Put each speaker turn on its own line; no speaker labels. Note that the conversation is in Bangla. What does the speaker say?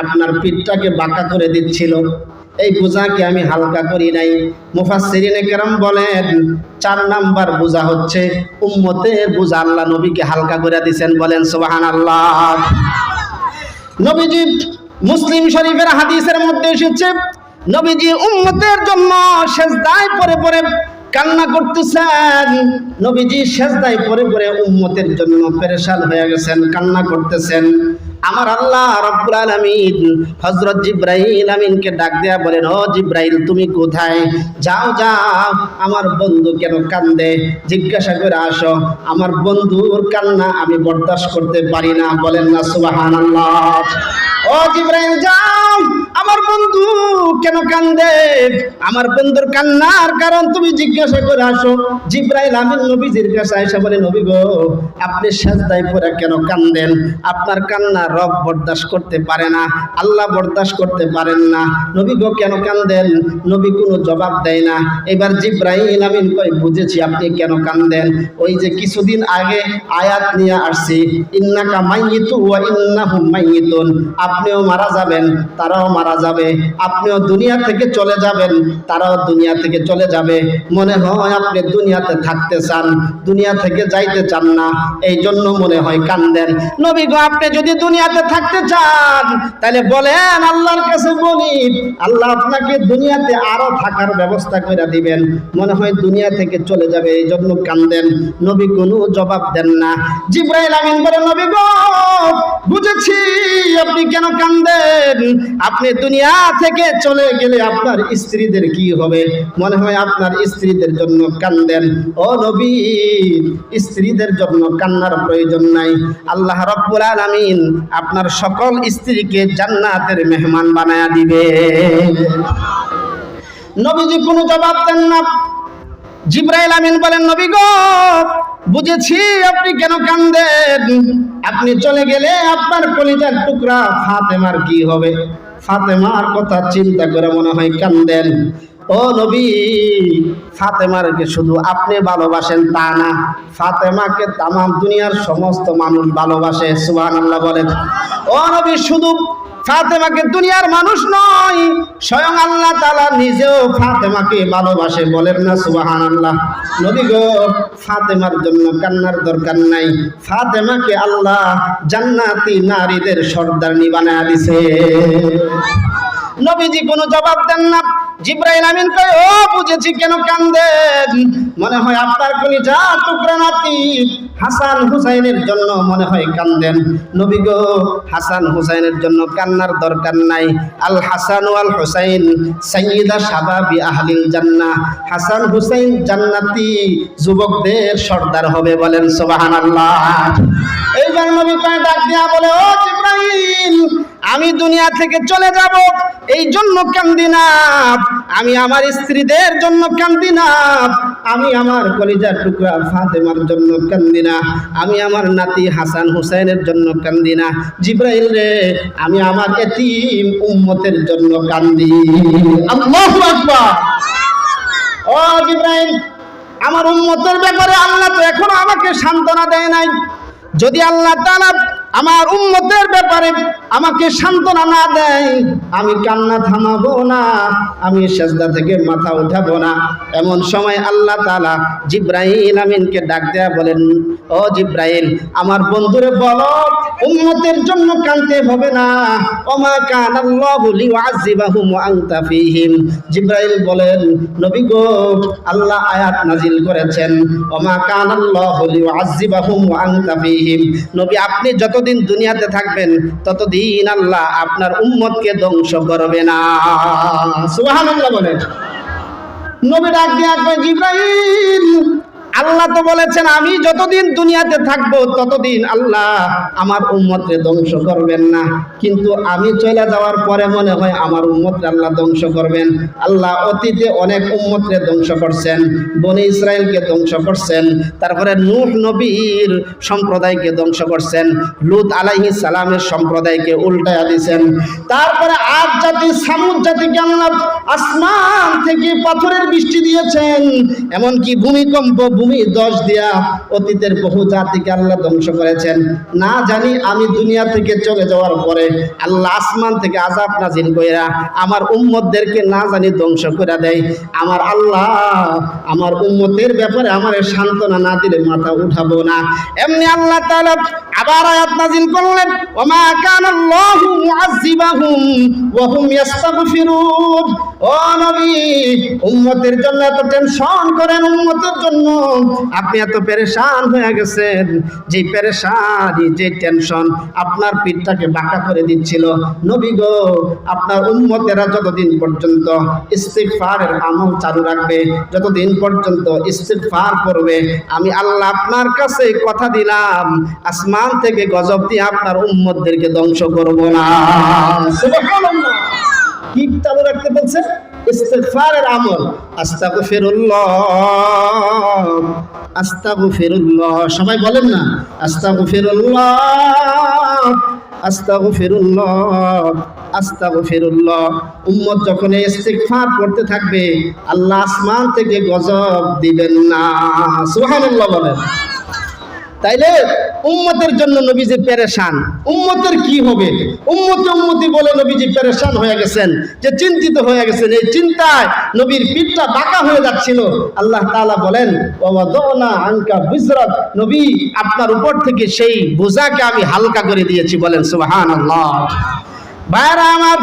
আপনার পিঠটাকে বাঁকা করে দিচ্ছিল, এই বোঝাকে আমি হালকা করি নাই। মুফাসসিরিনে কেরাম বলেন 4 নাম্বার বোঝা হচ্ছে উম্মতের বোঝা আল্লাহ নবীকে হালকা করে দিয়েছেন। বলেন সুবহানাল্লাহ। নবীজি মুসলিম শরীফের হাদিসের মধ্যে এসেছে, নবীজি উম্মতের জন্য সিজদায় পড়ে পড়ে কান্না করতেছেন। নবীজি সিজদায় পড়ে পড়ে উম্মতের জন্য পেরেশান হয়ে গেছেন, কান্না করতেছেন। আমার আল্লাহ রাব্বুল আলামিন হযরত জিবরাইল আমিনকে ডাক দেয়া বলেন, ও জিবরাইল তুমি কোথায়? যাও যাও, আমার বন্ধু কেন কান্দে জিজ্ঞাসা করে আসো, আমার বন্ধুর কান্না আমি বরদাস্ত করতে পারি না। বলেন না সুবহানাল্লাহ। ও জিবরাইল যাও, আমার বন্ধু কেন কান্দে, আমার বন্ধুর কান্নার কারণ তুমি জিজ্ঞাসা করে আসো। জিবরাইল আমিন নবীজির কাছে এসে বলে, নবী গো আপনি সিজদায় পড়ে কেন কান্দেন? আপনার কান্না রব বরদাস্ত করতে পারে না, আল্লাহ বরদাস্ত করতে পারেন না। নবী গো কেন কান্দেন? নবী কোনো জবাব দেয় না। এবার জিবরাইল আমিন কয়, বুঝেছি আপনি কেন কান্দেন। ওই যে কিছুদিন আগে আয়াত নিয়ে আসছি, ইন্নাকা মাইয়িতু ওয়া ইন্নাহুম মাইয়িতুন, আপনিও মারা যাবেন তারাও মারা যাবে, আপনিও দুনিয়া থেকে চলে যাবেন তারাও দুনিয়া থেকে চলে যাবে। মনে হয় আপনি দুনিয়াতে থাকতে চান, দুনিয়া থেকে যাইতে চান না, এই জন্য মনে হয় কান্দেন। নবী গো আপনি যদি দুনিয়াতে থাকতে চান তাহলে বলেন, আল্লাহর কাছে বলি, আল্লাহ আপনাকে দুনিয়াতে আরো থাকার ব্যবস্থা করে দিবেন। মনে হয় দুনিয়া থেকে চলে যাবে, এই জন্য কান্দেন। নবী কোনো জবাব দেন না। জিবরাইল আমিন বলে, নবী গো বুঝেছি আপনি কেন কান্দেন, আপনি দুনিয়া থেকে চলে গেলে আপনার স্ত্রীদের কি হবে, মনে হয় আপনার স্ত্রীদের জন্য কান্দেন। ও নবী স্ত্রীদের জন্য কান্নার প্রয়োজন নাই, আল্লাহ রাব্বুল আলামিন আপনার সকল স্ত্রীকে জান্নাতের মেহমান বানায়া দিবে। নবীজি কোনো জবাব দেন না। জিবরাইল আমিন বলেন, নবী গো বুঝেছি আপনি কেন কান্দেন, আপনি চলে গেলে আপনার কলিজার টুকরা ফাতেমার কি হবে, ফাতেমার কথা চিন্তা করে মনে হয় কান্দেন। ও নবী ফাতেমাকে শুধু আপনি ভালোবাসেন তা না, ফাতেমাকে তামাম দুনিয়ার সমস্ত মানুষ ভালোবাসে। সুবহানাল্লাহ বলেন। ও নবী শুধু ফাতেমাকে দুনিয়ার মানুষ নয়, স্বয়ং আল্লাহ তাআলা নিজেও ফাতেমাকে ভালোবাসে। বলেন না সুবহানাল্লাহ। নবী গো ফাতেমার জন্য কান্নার দরকার নাই, ফাতেমাকে আল্লাহ জান্নাতি নারীদের সর্দারনি বানায়া দিয়েছে। নবীজি কোনো জবাব দেন না। জিবরাইল আমিন কয়, ও বুঝেছি কেন কান্দেন, মনে হয় আপনার কলিজা টুকরা নাতি হাসান হুসাইনের জন্য মনে হয় কান্দেন। নবী গো হাসান হুসাইনের জন্য কান্নার দরকার নাই, আল হাসান ওয়াল হুসাইন সাইয়্যিদা শাবাবি আহলিল জান্নাহ, হাসান হুসাইন জান্নাতি যুবকদের সর্দার হবে। বলেন সুবহানাল্লাহ। এইবার নবী কয় ডাক দিয়া বলে, ও জিবরাইল আমি দুনিয়া থেকে চলে যাব এই জন্য কান্দি না, আমি আমার স্ত্রীদের জন্য কান্দি না, আমি আমার কলিজার টুকরা ফাতেমার জন্য কান্দি না, আমি আমার নাতি হাসান হুসাইনের জন্য কান্দি না। জিবরাইল রে আমি আমার এতিম উম্মতের জন্য কান্দি। আল্লাহু আকবার। ও জিবরাইল আমার উম্মতের ব্যাপারে আল্লাহ তো এখনো আমাকে সান্ত্বনা দেয় নাই। যদি আল্লাহ তাআলা আমার উম্মতের ব্যাপারে আমাকে সান্ত্বনা না দেয় আমি কান্না থামাবো না, আমি সিজদা থেকে মাথা উঠাবো না। এমন সময় আল্লাহ তাআলা জিবরাইল আমিনকে ডাক দেয়া বলেন, ও জিবরাইল আমার বন্ধুরে বলো উম্মতের জন্য কাঁদতে হবে না। ওমা কানাল্লাহু লিউআযিবাহুম ওয়া আনতা ফীহিম। জিবরাইল বলেন, নবী গো আল্লাহ আয়াত নাজিল করেছেন, ওমা কানাল্লাহু লিউআযিবাহুম ওয়া আনতা ফীহিম। নবী আপনি যতদিন দুনিয়াতে থাকবেন ততদিন আল্লাহ আপনার উম্মতকে ধ্বংস করবে না। সুবহানাল্লাহ বলেন। নবী ডাক দিয়া কয়, জিবরাইল আল্লাহ তো বলেছেন আমি যতদিন দুনিয়াতে থাকবো ততদিন আল্লাহ আমার উম্মতকে ধ্বংস করবেন না, কিন্তু আমি চলে যাওয়ার পরে মনে হয় আমার উম্মতকে আল্লাহ ধ্বংস করবেন। আল্লাহ অতীতে অনেক উম্মতকে ধ্বংস করছেন, বনি ইসরাইলকে ধ্বংস করছেন, তারপরে নূহ নবীর সম্প্রদায়কে ধ্বংস করছেন, লূত আলাইহিস সালামের সম্প্রদায়কে উল্টায়া দিয়েছেন, তারপরে আদ জাতি সামুদ জাতিকে আল্লাহ আসমান থেকে পাথরের বৃষ্টি দিয়েছেন, এমনকি ভূমিকম্প, ভূমি ধস দিয়া অতীতের বহু জাতিকে আল্লাহ ধ্বংস করেছেন। না জানি আমি দুনিয়া থেকে চলে যাওয়ার পরে আল্লাহ আসমান থেকে আযাব নাজিল কইরা আমার উম্মতদেরকে না জানি ধ্বংস করে দেয়। আমার আল্লাহ আমার উম্মতের ব্যাপারে আমার সান্ত্বনা না দিলে মাথা উঠাবো না। এমনি আল্লাহ তাআলা আবার আয়াত নাজিল করলেন, ওমা কানাল্লাহু মুআযযিবাহুম ওয়া হুম ইস্তাগফিরুন। ও নবী, উম্মতের জন্য এত টেনশন করেন, উম্মতের জন্য আপনি এত পেরেশান হয়ে গেছেন, যে পেরেশানি, যে টেনশন আপনার পিঠটাকে বাঁকা করে দিচ্ছিল। নবী গো, আপনার উম্মতেরা যতদিন পর্যন্ত ইস্তিগফারের আমল চালু রাখবে, যতদিন পর্যন্ত ইস্তিগফার করবে, আমি আল্লাহ আপনার কাছে কথা দিলাম, আসমান থেকে গজব দিয়ে আপনার উম্মতদেরকে ধ্বংস করব না। সুবহানাল্লাহ। কি চালু রাখতে বলছে? ইস্তিগফারের আমল। আস্তাগফিরুল্লাহ, আস্তাগফিরুল্লাহ, সবাই বলেন না, আস্তাগফিরুল্লাহ, আস্তাগফিরুল্লাহ, আস্তাগফিরুল্লাহ। উম্মত যখন ইস্তিগফার করতে থাকবে, আল্লাহ আসমান থেকে গজব দিবেন না। সুবহানাল্লাহ বলেন। তাইলে উম্মতের জন্য নবীজি পেরেশান। উম্মতের কি হবে? উম্মতি বলে নবীজি পেরেশান হয়ে গেছেন, যে চিন্তিত হয়ে গেছেন। এই চিন্তায় নবীর পিঠটা বাঁকা হয়ে যাচ্ছিল। আল্লাহ তাআলা বলেন, ওয়াদানা আনকা বিজরাক, নবী আপনার উপর থেকে সেই বোঝাকে আমি হালকা করে দিয়েছি। বলেন সুবহানাল্লাহ। ভাইরা আমার,